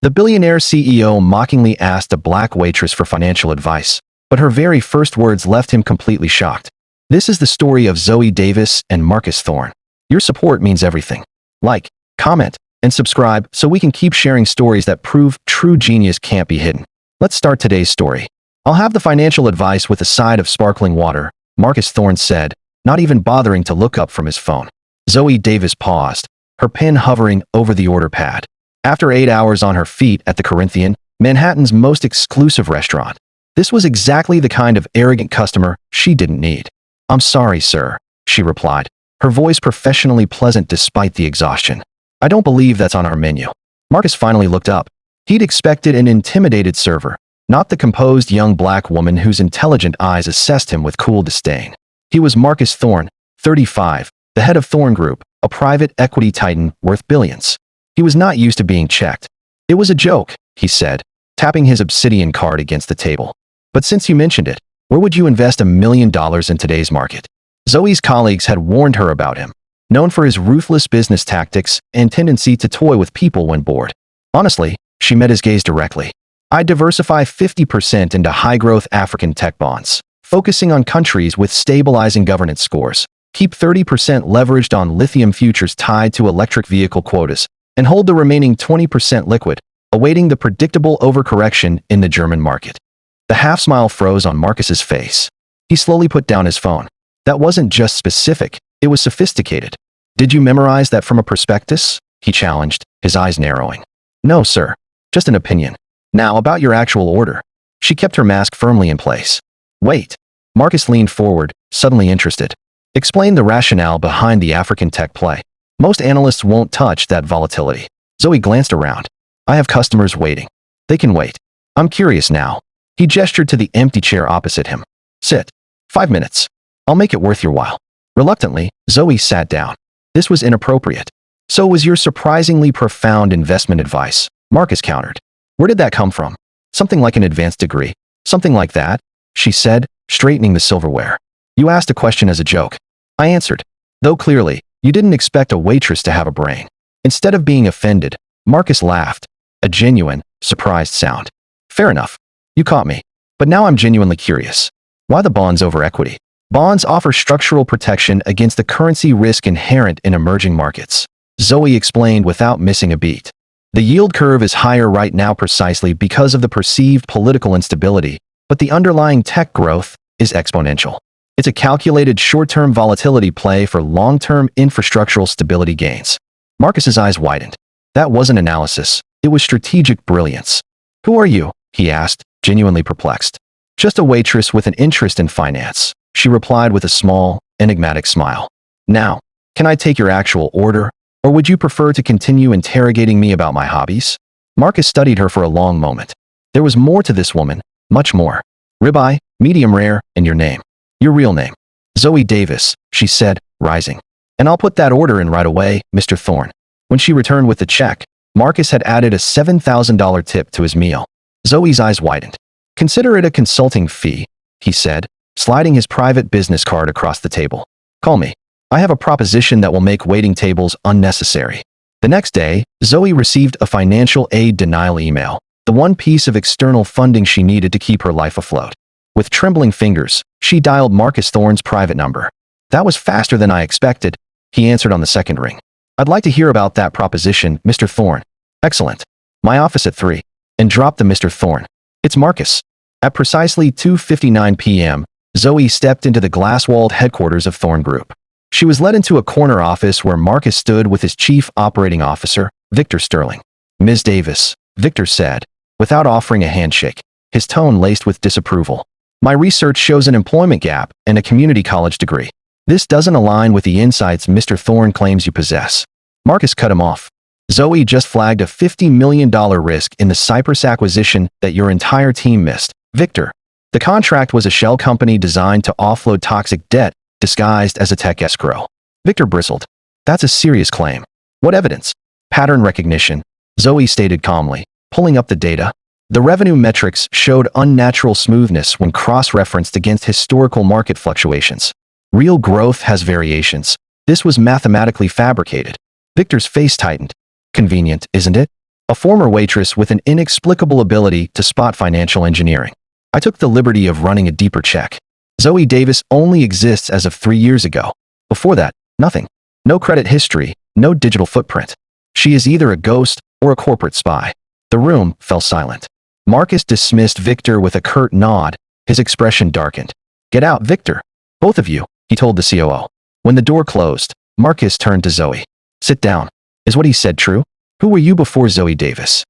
The billionaire CEO mockingly asked a black waitress for financial advice, but her very first words left him completely shocked. This is the story of Zoe Davis and Marcus Thorne. Your support means everything. Like, comment, and subscribe so we can keep sharing stories that prove true genius can't be hidden. Let's start today's story. I'll have the financial advice with a side of sparkling water, Marcus Thorne said, not even bothering to look up from his phone. Zoe Davis paused, her pen hovering over the order pad. After 8 hours on her feet at the Corinthian, Manhattan's most exclusive restaurant, this was exactly the kind of arrogant customer she didn't need. "I'm sorry, sir," she replied, her voice professionally pleasant despite the exhaustion. "I don't believe that's on our menu." Marcus finally looked up. He'd expected an intimidated server, not the composed young black woman whose intelligent eyes assessed him with cool disdain. He was Marcus Thorne, 35, the head of Thorne Group, a private equity titan worth billions. He was not used to being checked. "It was a joke," he said, tapping his obsidian card against the table. "But since you mentioned it, where would you invest $1 million in today's market?" Zoe's colleagues had warned her about him, known for his ruthless business tactics and tendency to toy with people when bored. Honestly, she met his gaze directly. "I'd diversify 50% into high-growth African tech bonds, focusing on countries with stabilizing governance scores. Keep 30% leveraged on lithium futures tied to electric vehicle quotas, and hold the remaining 20% liquid, awaiting the predictable overcorrection in the German market." The half-smile froze on Marcus's face. He slowly put down his phone. That wasn't just specific, it was sophisticated. "Did you memorize that from a prospectus?" he challenged, his eyes narrowing. "No, sir. Just an opinion. Now, about your actual order." She kept her mask firmly in place. "Wait." Marcus leaned forward, suddenly interested. "Explain the rationale behind the African tech play. Most analysts won't touch that volatility." Zoe glanced around. "I have customers waiting. They can wait. I'm curious now." He gestured to the empty chair opposite him. "Sit. 5 minutes. I'll make it worth your while." Reluctantly, Zoe sat down. This was inappropriate. "So was your surprisingly profound investment advice," Marcus countered. "Where did that come from? Something like an advanced degree?" "Something like that," she said, straightening the silverware. "You asked a question as a joke." I answered, though clearly, you didn't expect a waitress to have a brain. Instead of being offended, Marcus laughed, a genuine, surprised sound. "Fair enough. You caught me. But now I'm genuinely curious. Why the bonds over equity?" "Bonds offer structural protection against the currency risk inherent in emerging markets," Zoe explained without missing a beat. "The yield curve is higher right now precisely because of the perceived political instability, but the underlying tech growth is exponential. It's a calculated short-term volatility play for long-term infrastructural stability gains." Marcus's eyes widened. That wasn't analysis, it was strategic brilliance. "Who are you?" he asked, genuinely perplexed. "Just a waitress with an interest in finance," she replied with a small, enigmatic smile. "Now, can I take your actual order, or would you prefer to continue interrogating me about my hobbies?" Marcus studied her for a long moment. There was more to this woman, much more. "Ribeye, medium rare, and your name." "Your real name." "Zoe Davis," she said, rising. "And I'll put that order in right away, Mr. Thorne." When she returned with the check, Marcus had added a $7,000 tip to his meal. Zoe's eyes widened. "Consider it a consulting fee," he said, sliding his private business card across the table. "Call me. I have a proposition that will make waiting tables unnecessary." The next day, Zoe received a financial aid denial email, the one piece of external funding she needed to keep her life afloat. With trembling fingers, she dialed Marcus Thorne's private number. "That was faster than I expected," he answered on the second ring. "I'd like to hear about that proposition, Mr. Thorne." "Excellent. My office at 3. And drop the Mr. Thorne. It's Marcus." At precisely 2:59 p.m., Zoe stepped into the glass-walled headquarters of Thorne Group. She was led into a corner office where Marcus stood with his chief operating officer, Victor Sterling. "Ms. Davis," Victor said, without offering a handshake, his tone laced with disapproval. "My research shows an employment gap and a community college degree. This doesn't align with the insights Mr. Thorne claims you possess." Marcus cut him off. "Zoe just flagged a $50 million risk in the Cyprus acquisition that your entire team missed, Victor. The contract was a shell company designed to offload toxic debt, disguised as a tech escrow." Victor bristled. "That's a serious claim. What evidence?" "Pattern recognition," Zoe stated calmly, pulling up the data. The revenue metrics showed unnatural smoothness when cross-referenced against historical market fluctuations. "Real growth has variations. This was mathematically fabricated." Victor's face tightened. "Convenient, isn't it?" a former waitress with an inexplicable ability to spot financial engineering. I took the liberty of running a deeper check. Zoe Davis only exists as of 3 years ago. Before that, nothing. No credit history, no digital footprint. She is either a ghost or a corporate spy. The room fell silent. Marcus dismissed Victor with a curt nod. His expression darkened. "Get out, Victor. Both of you," he told the COO. When the door closed, Marcus turned to Zoe. "Sit down. Is what he said true? Who were you before Zoe Davis?"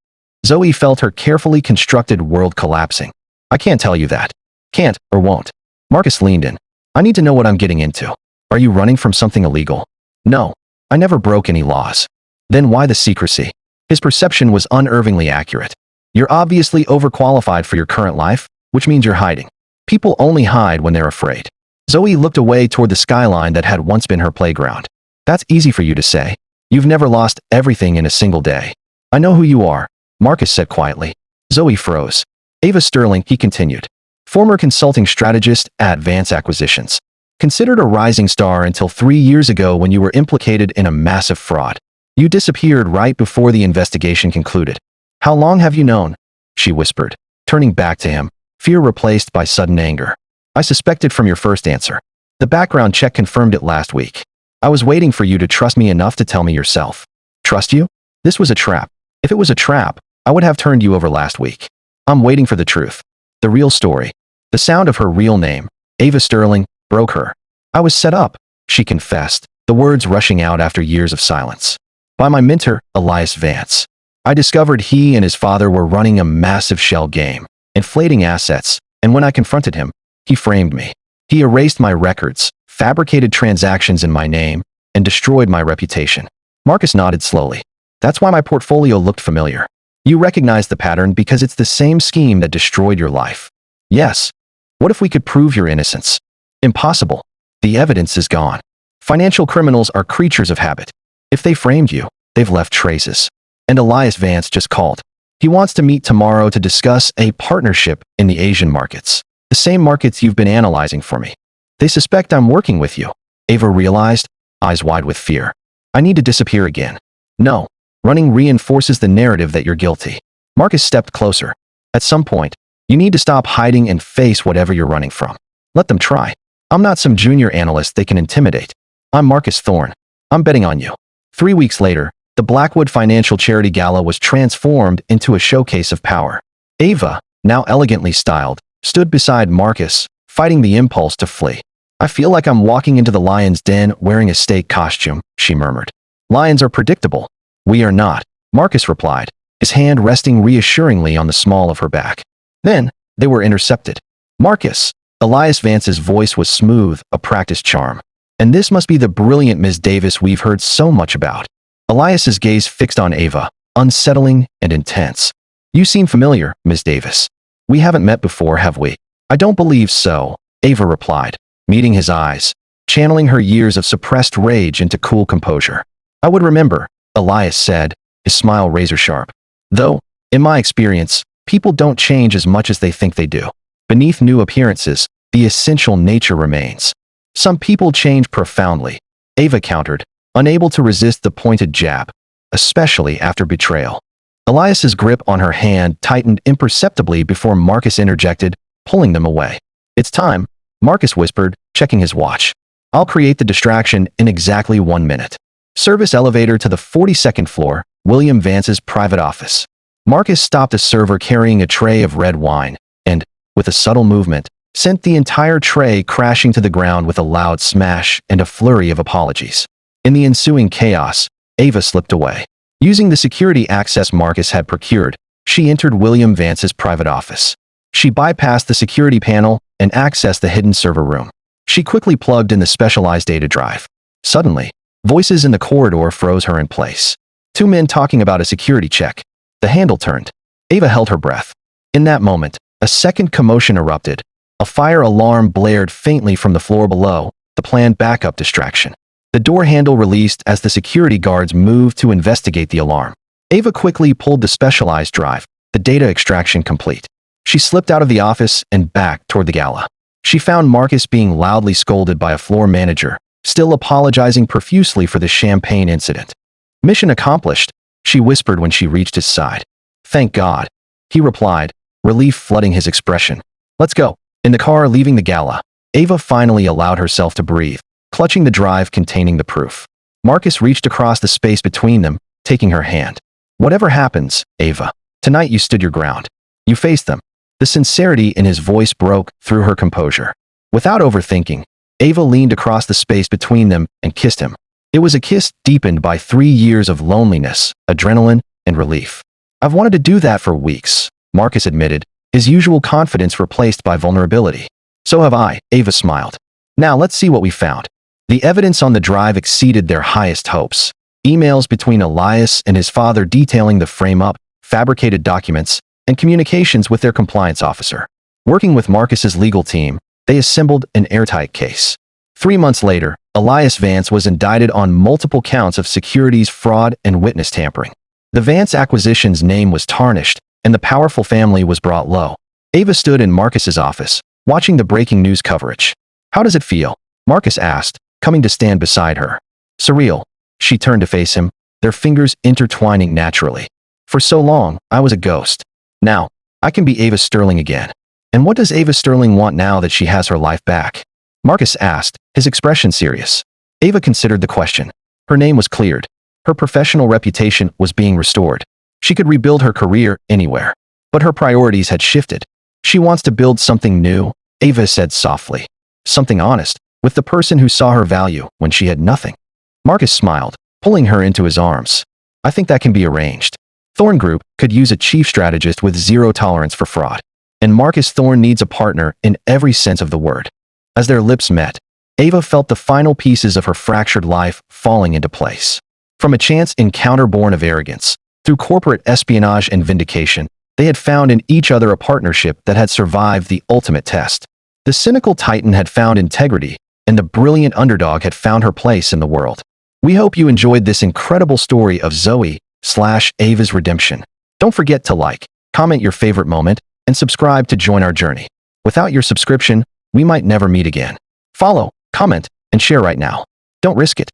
Zoe felt her carefully constructed world collapsing. "I can't tell you that. Can't or won't." Marcus leaned in. "I need to know what I'm getting into. Are you running from something illegal?" "No. I never broke any laws." "Then why the secrecy?" His perception was unervingly accurate. "You're obviously overqualified for your current life, which means you're hiding. People only hide when they're afraid." Zoe looked away toward the skyline that had once been her playground. "That's easy for you to say. You've never lost everything in a single day." "I know who you are," Marcus said quietly. Zoe froze. "Ava Sterling," he continued. "Former consulting strategist at Vance Acquisitions. Considered a rising star until 3 years ago when you were implicated in a massive fraud. You disappeared right before the investigation concluded." "How long have you known?" she whispered, turning back to him, fear replaced by sudden anger. "I suspected from your first answer. The background check confirmed it last week. I was waiting for you to trust me enough to tell me yourself." "Trust you? This was a trap. If it was a trap, I would have turned you over last week. I'm waiting for the truth. The real story." The sound of her real name, Ava Sterling, broke her. "I was set up," she confessed, the words rushing out after years of silence. "By my mentor, Elias Vance. I discovered he and his father were running a massive shell game, inflating assets, and when I confronted him, he framed me. He erased my records, fabricated transactions in my name, and destroyed my reputation." Marcus nodded slowly. "That's why my portfolio looked familiar. You recognize the pattern because it's the same scheme that destroyed your life." "Yes. What if we could prove your innocence?" "Impossible. The evidence is gone. Financial criminals are creatures of habit. If they framed you, they've left traces. And Elias Vance just called. He wants to meet tomorrow to discuss a partnership in the Asian markets. The same markets you've been analyzing for me. They suspect I'm working with you." Ava realized, eyes wide with fear. "I need to disappear again." "No. Running reinforces the narrative that you're guilty." Marcus stepped closer. "At some point, you need to stop hiding and face whatever you're running from. Let them try. I'm not some junior analyst they can intimidate. I'm Marcus Thorne. I'm betting on you." 3 weeks later, the Blackwood Financial Charity Gala was transformed into a showcase of power. Ava, now elegantly styled, stood beside Marcus, fighting the impulse to flee. "I feel like I'm walking into the lion's den wearing a steak costume," she murmured. "Lions are predictable." "We are not," Marcus replied, his hand resting reassuringly on the small of her back. Then, they were intercepted. "Marcus." Elias Vance's voice was smooth, a practiced charm. "And this must be the brilliant Miss Davis we've heard so much about." Elias's gaze fixed on Ava, unsettling and intense. "You seem familiar, Miss Davis. We haven't met before, have we?" "I don't believe so," Ava replied, meeting his eyes, channeling her years of suppressed rage into cool composure. "I would remember," Elias said, his smile razor-sharp. "Though, in my experience, people don't change as much as they think they do. Beneath new appearances, the essential nature remains." "Some people change profoundly," Ava countered, unable to resist the pointed jab, especially after betrayal. Elias's grip on her hand tightened imperceptibly before Marcus interjected, pulling them away. "It's time," Marcus whispered, checking his watch. "I'll create the distraction in exactly 1 minute." Service elevator to the 42nd floor, William Vance's private office. Marcus stopped a server carrying a tray of red wine, and, with a subtle movement, sent the entire tray crashing to the ground with a loud smash and a flurry of apologies. In the ensuing chaos, Ava slipped away. Using the security access Marcus had procured, she entered William Vance's private office. She bypassed the security panel and accessed the hidden server room. She quickly plugged in the specialized data drive. Suddenly, voices in the corridor froze her in place. 2 men talking about a security check. The handle turned. Ava held her breath. In that moment, a second commotion erupted. A fire alarm blared faintly from the floor below, the planned backup distraction. The door handle released as the security guards moved to investigate the alarm. Ava quickly pulled the specialized drive, the data extraction complete. She slipped out of the office and back toward the gala. She found Marcus being loudly scolded by a floor manager, still apologizing profusely for the champagne incident. Mission accomplished, she whispered when she reached his side. Thank God, he replied, relief flooding his expression. Let's go. In the car leaving the gala, Ava finally allowed herself to breathe, clutching the drive containing the proof. Marcus reached across the space between them, taking her hand. Whatever happens, Ava, tonight you stood your ground. You faced them. The sincerity in his voice broke through her composure. Without overthinking, Ava leaned across the space between them and kissed him. It was a kiss deepened by 3 years of loneliness, adrenaline, and relief. I've wanted to do that for weeks, Marcus admitted, his usual confidence replaced by vulnerability. So have I, Ava smiled. Now let's see what we found. The evidence on the drive exceeded their highest hopes. Emails between Elias and his father detailing the frame-up, fabricated documents, and communications with their compliance officer. Working with Marcus's legal team, they assembled an airtight case. 3 months later, Elias Vance was indicted on multiple counts of securities fraud and witness tampering. The Vance acquisition's name was tarnished, and the powerful family was brought low. Ava stood in Marcus's office, watching the breaking news coverage. How does it feel? Marcus asked, coming to stand beside her. Surreal. She turned to face him, their fingers intertwining naturally. For so long, I was a ghost. Now, I can be Ava Sterling again. And what does Ava Sterling want now that she has her life back? Marcus asked, his expression serious. Ava considered the question. Her name was cleared. Her professional reputation was being restored. She could rebuild her career anywhere. But her priorities had shifted. She wants to build something new, Ava said softly. Something honest, with the person who saw her value when she had nothing. Marcus smiled, pulling her into his arms. I think that can be arranged. Thorne Group could use a chief strategist with zero tolerance for fraud. And Marcus Thorne needs a partner in every sense of the word. As their lips met, Ava felt the final pieces of her fractured life falling into place. From a chance encounter born of arrogance, through corporate espionage and vindication, they had found in each other a partnership that had survived the ultimate test. The cynical titan had found integrity, and the brilliant underdog had found her place in the world. We hope you enjoyed this incredible story of Zoe/Ava's redemption. Don't forget to like, comment your favorite moment, and subscribe to join our journey. Without your subscription, we might never meet again. Follow, comment, and share right now. Don't risk it.